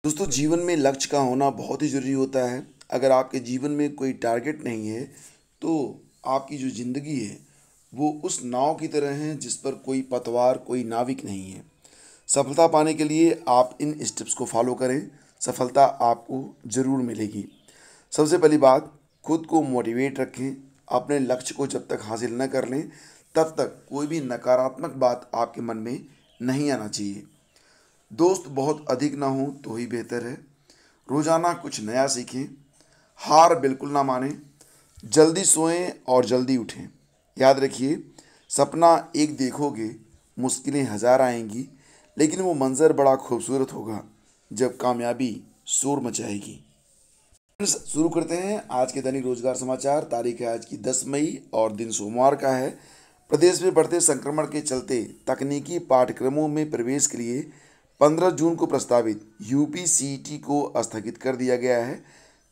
दोस्तों जीवन में लक्ष्य का होना बहुत ही ज़रूरी होता है। अगर आपके जीवन में कोई टारगेट नहीं है तो आपकी जो ज़िंदगी है वो उस नाव की तरह है जिस पर कोई पतवार कोई नाविक नहीं है। सफलता पाने के लिए आप इन स्टेप्स को फॉलो करें। सफलता आपको ज़रूर मिलेगी। सबसे पहली बात, खुद को मोटिवेट रखें। अपने लक्ष्य को जब तक हासिल न कर लें तब तक कोई भी नकारात्मक बात आपके मन में नहीं आना चाहिए। दोस्त बहुत अधिक ना हो तो ही बेहतर है। रोज़ाना कुछ नया सीखें। हार बिल्कुल ना मानें। जल्दी सोएं और जल्दी उठें। याद रखिए, सपना एक देखोगे, मुश्किलें हज़ार आएंगी, लेकिन वो मंज़र बड़ा खूबसूरत होगा जब कामयाबी शोर मचाएगी। शुरू करते हैं आज के दैनिक रोजगार समाचार। तारीख है आज की 10 मई और दिन सोमवार का है। प्रदेश में बढ़ते संक्रमण के चलते तकनीकी पाठ्यक्रमों में प्रवेश के लिए 15 जून को प्रस्तावित यूपीसीईटी को स्थगित कर दिया गया है।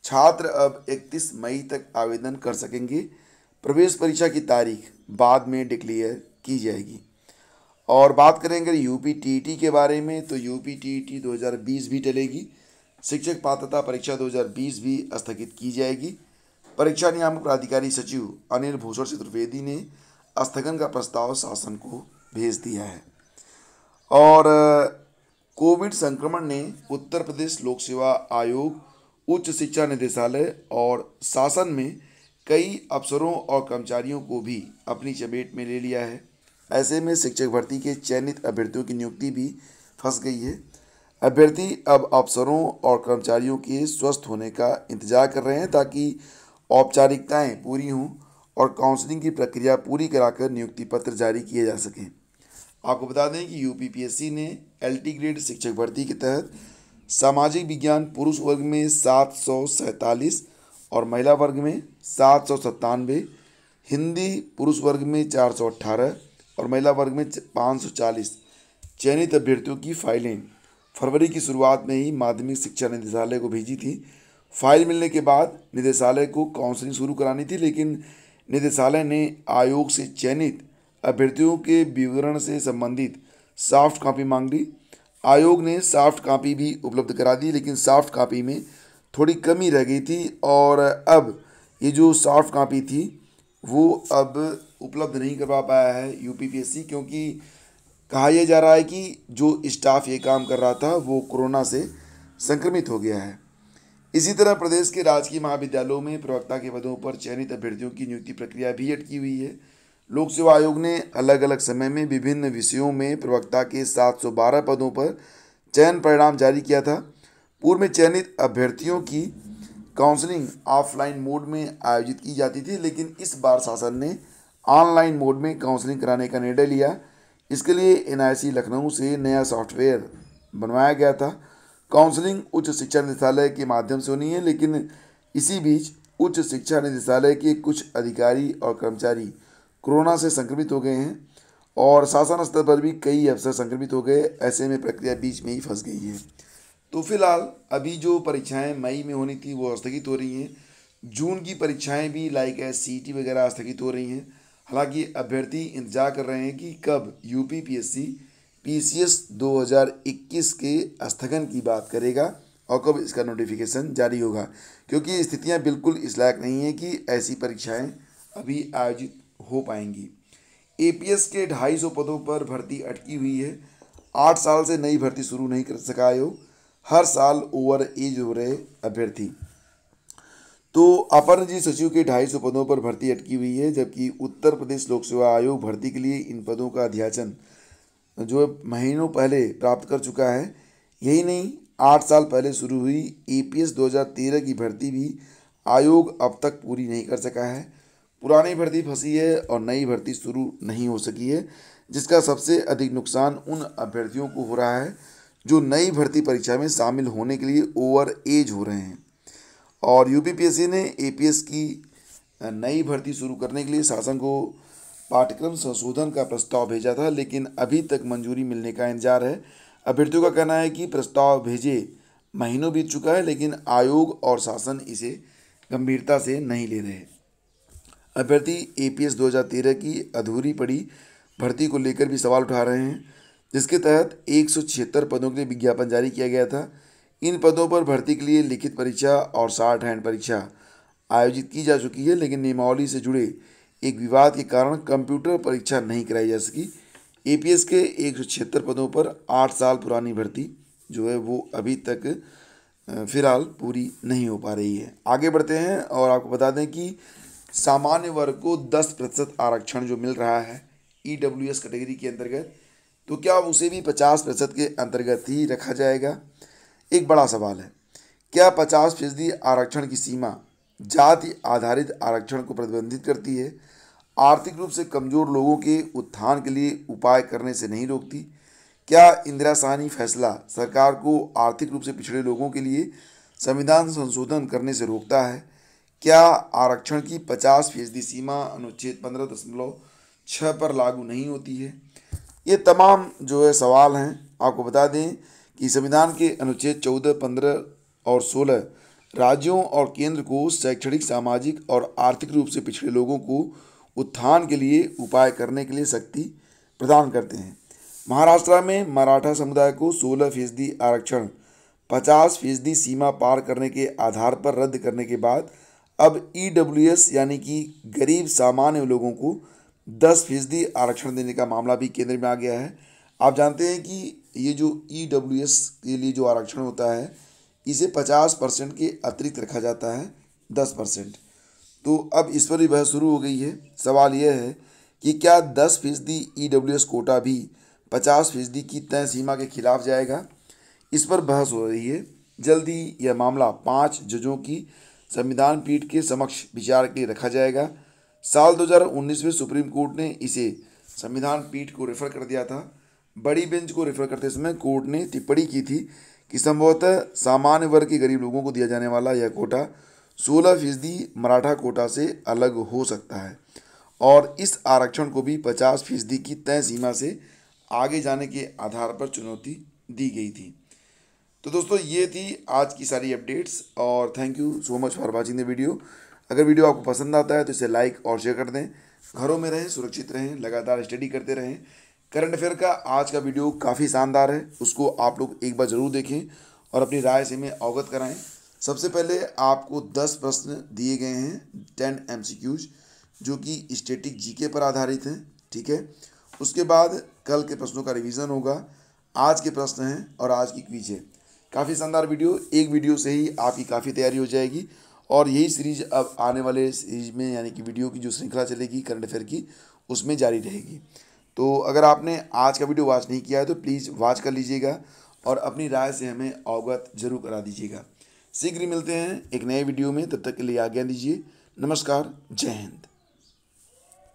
छात्र अब 31 मई तक आवेदन कर सकेंगे। प्रवेश परीक्षा की तारीख बाद में डिक्लेयर की जाएगी। और बात करेंगे यूपी टीईटी के बारे में, तो यूपी टीईटी 2020 भी टलेगी। शिक्षक पात्रता परीक्षा 2020 भी स्थगित की जाएगी। परीक्षा नियामक प्राधिकारी सचिव अनिल भूषण चतुर्वेदी ने स्थगन का प्रस्ताव शासन को भेज दिया है। और कोविड संक्रमण ने उत्तर प्रदेश लोक सेवा आयोग, उच्च शिक्षा निदेशालय और शासन में कई अफसरों और कर्मचारियों को भी अपनी चपेट में ले लिया है। ऐसे में शिक्षक भर्ती के चयनित अभ्यर्थियों की नियुक्ति भी फंस गई है। अभ्यर्थी अब अफसरों और कर्मचारियों के स्वस्थ होने का इंतजार कर रहे हैं ताकि औपचारिकताएं पूरी हों और काउंसलिंग की प्रक्रिया पूरी कराकर नियुक्ति पत्र जारी किए जा सकें। आपको बता दें कि यूपीपीएससी ने एलटी ग्रेड शिक्षक भर्ती के तहत सामाजिक विज्ञान पुरुष वर्ग में 747 और महिला वर्ग में 797, हिंदी पुरुष वर्ग में 418 और महिला वर्ग में 540 चयनित अभ्यर्थियों की फाइलें फरवरी की शुरुआत में ही माध्यमिक शिक्षा निदेशालय को भेजी थी। फाइल मिलने के बाद निदेशालय को काउंसलिंग शुरू करानी थी, लेकिन निदेशालय ने आयोग से चयनित अभ्यर्थियों के विवरण से संबंधित सॉफ्ट कॉपी मांग ली। आयोग ने सॉफ्ट कॉपी भी उपलब्ध करा दी, लेकिन सॉफ्ट कॉपी में थोड़ी कमी रह गई थी और अब ये जो सॉफ्ट कॉपी थी वो अब उपलब्ध नहीं करवा पाया है यूपीपीएससी, क्योंकि कहा यह जा रहा है कि जो स्टाफ ये काम कर रहा था वो कोरोना से संक्रमित हो गया है। इसी तरह प्रदेश के राजकीय महाविद्यालयों में प्रवक्ता के पदों पर चयनित अभ्यर्थियों की नियुक्ति प्रक्रिया भी अटकी हुई है। लोक सेवा आयोग ने अलग अलग समय में विभिन्न विषयों में प्रवक्ता के 712 पदों पर चयन परिणाम जारी किया था। पूर्व में चयनित अभ्यर्थियों की काउंसलिंग ऑफलाइन मोड में आयोजित की जाती थी, लेकिन इस बार शासन ने ऑनलाइन मोड में काउंसलिंग कराने का निर्णय लिया। इसके लिए एनआईसी लखनऊ से नया सॉफ्टवेयर बनवाया गया था। काउंसलिंग उच्च शिक्षा निदेशालय के माध्यम से होनी है, लेकिन इसी बीच उच्च शिक्षा निदेशालय के कुछ अधिकारी और कर्मचारी कोरोना से संक्रमित हो गए हैं और शासन स्तर पर भी कई अफसर संक्रमित हो गए। ऐसे में प्रक्रिया बीच में ही फंस गई है। तो फिलहाल अभी जो परीक्षाएं मई में होनी थी वो स्थगित हो रही हैं। जून की परीक्षाएं भी लाइक सीईटी वगैरह स्थगित हो रही हैं। हालांकि अभ्यर्थी इंतजार कर रहे हैं कि कब यूपीपीएससी पीसीएस 2021 के स्थगन की बात करेगा और कब इसका नोटिफिकेशन जारी होगा, क्योंकि स्थितियां बिल्कुल इस लायक नहीं है कि ऐसी परीक्षाएं अभी आयोजित हो पाएंगी। एपीएस के 250 पदों पर भर्ती अटकी हुई है। 8 साल से नई भर्ती शुरू नहीं कर सका आयोग। हर साल ओवर एज हो रहे अभ्यर्थी। तो अपर निजी सचिव के 250 पदों पर भर्ती अटकी हुई है, जबकि उत्तर प्रदेश लोक सेवा आयोग भर्ती के लिए इन पदों का अध्याचन जो महीनों पहले प्राप्त कर चुका है। यही नहीं, 8 साल पहले शुरू हुई एपीएस 2013 की भर्ती भी आयोग अब तक पूरी नहीं कर सका है। पुरानी भर्ती फंसी है और नई भर्ती शुरू नहीं हो सकी है, जिसका सबसे अधिक नुकसान उन अभ्यर्थियों को हो रहा है जो नई भर्ती परीक्षा में शामिल होने के लिए ओवर एज हो रहे हैं। और यूपीपीएससी ने एपीएस की नई भर्ती शुरू करने के लिए शासन को पाठ्यक्रम संशोधन का प्रस्ताव भेजा था, लेकिन अभी तक मंजूरी मिलने का इंतजार है। अभ्यर्थियों का कहना है कि प्रस्ताव भेजे महीनों बीत चुका है, लेकिन आयोग और शासन इसे गंभीरता से नहीं ले रहे। अभ्यर्थी एपीएस 2013 की अधूरी पड़ी भर्ती को लेकर भी सवाल उठा रहे हैं, जिसके तहत 176 पदों के लिए विज्ञापन जारी किया गया था। इन पदों पर भर्ती के लिए लिखित परीक्षा और शॉर्ट हैंड परीक्षा आयोजित की जा चुकी है, लेकिन नियमावली से जुड़े एक विवाद के कारण कंप्यूटर परीक्षा नहीं कराई जा सकी। एपीएस के 176 पदों पर 8 साल पुरानी भर्ती जो है वो अभी तक फिलहाल पूरी नहीं हो पा रही है। आगे बढ़ते हैं और आपको बता दें कि सामान्य वर्ग को 10% आरक्षण जो मिल रहा है ईडब्ल्यूएस कैटेगरी के अंतर्गत, तो क्या उसे भी 50% के अंतर्गत ही रखा जाएगा? एक बड़ा सवाल है। क्या 50% आरक्षण की सीमा जाति आधारित आरक्षण को प्रतिबंधित करती है, आर्थिक रूप से कमजोर लोगों के उत्थान के लिए उपाय करने से नहीं रोकती? क्या इंदिरा साहनी फैसला सरकार को आर्थिक रूप से पिछड़े लोगों के लिए संविधान संशोधन करने से रोकता है? क्या आरक्षण की 50% सीमा अनुच्छेद 15.6 पर लागू नहीं होती है? ये तमाम जो है सवाल हैं। आपको बता दें कि संविधान के अनुच्छेद 14, 15 और 16 राज्यों और केंद्र को शैक्षणिक, सामाजिक और आर्थिक रूप से पिछड़े लोगों को उत्थान के लिए उपाय करने के लिए शक्ति प्रदान करते हैं। महाराष्ट्र में मराठा समुदाय को 16% आरक्षण 50% सीमा पार करने के आधार पर रद्द करने के बाद अब ईडब्ल्यूएस यानी कि गरीब सामान्य लोगों को 10% आरक्षण देने का मामला भी केंद्र में आ गया है। आप जानते हैं कि ये जो ईडब्ल्यूएस के लिए जो आरक्षण होता है इसे 50% के अतिरिक्त रखा जाता है 10%। तो अब इस पर भी बहस शुरू हो गई है। सवाल यह है कि क्या 10% ईडब्ल्यूएस कोटा भी 50% की तय सीमा के खिलाफ जाएगा? इस पर बहस हो रही है। जल्द ही यह मामला 5 जजों की संविधान पीठ के समक्ष विचार के लिए रखा जाएगा। साल 2019 में सुप्रीम कोर्ट ने इसे संविधान पीठ को रेफर कर दिया था। बड़ी बेंच को रेफर करते समय कोर्ट ने टिप्पणी की थी कि संभवतः सामान्य वर्ग के गरीब लोगों को दिया जाने वाला यह कोटा 16% मराठा कोटा से अलग हो सकता है और इस आरक्षण को भी 50% की तय सीमा से आगे जाने के आधार पर चुनौती दी गई थी। तो दोस्तों ये थी आज की सारी अपडेट्स और thank you so much for watching the video. अगर वीडियो आपको पसंद आता है तो इसे लाइक और शेयर कर दें। घरों में रहें, सुरक्षित रहें, लगातार स्टडी करते रहें। करंट अफेयर का आज का वीडियो काफ़ी शानदार है, उसको आप लोग एक बार ज़रूर देखें और अपनी राय से हमें अवगत कराएं। सबसे पहले आपको 10 प्रश्न दिए गए हैं 10 MCQs जो कि स्टैटिक जीके पर आधारित हैं, ठीक है। उसके बाद कल के प्रश्नों का रिवीजन होगा, आज के प्रश्न हैं और आज की क्विज है। काफ़ी शानदार वीडियो, एक वीडियो से ही आपकी काफ़ी तैयारी हो जाएगी और यही सीरीज अब आने वाले सीरीज में यानी कि वीडियो की जो श्रृंखला चलेगी करंट अफेयर की उसमें जारी रहेगी। तो अगर आपने आज का वीडियो वॉच नहीं किया है तो प्लीज़ वॉच कर लीजिएगा और अपनी राय से हमें अवगत जरूर करा दीजिएगा। शीघ्र ही मिलते हैं एक नए वीडियो में, तब तक के लिए आज्ञा दीजिए। नमस्कार, जय हिंद।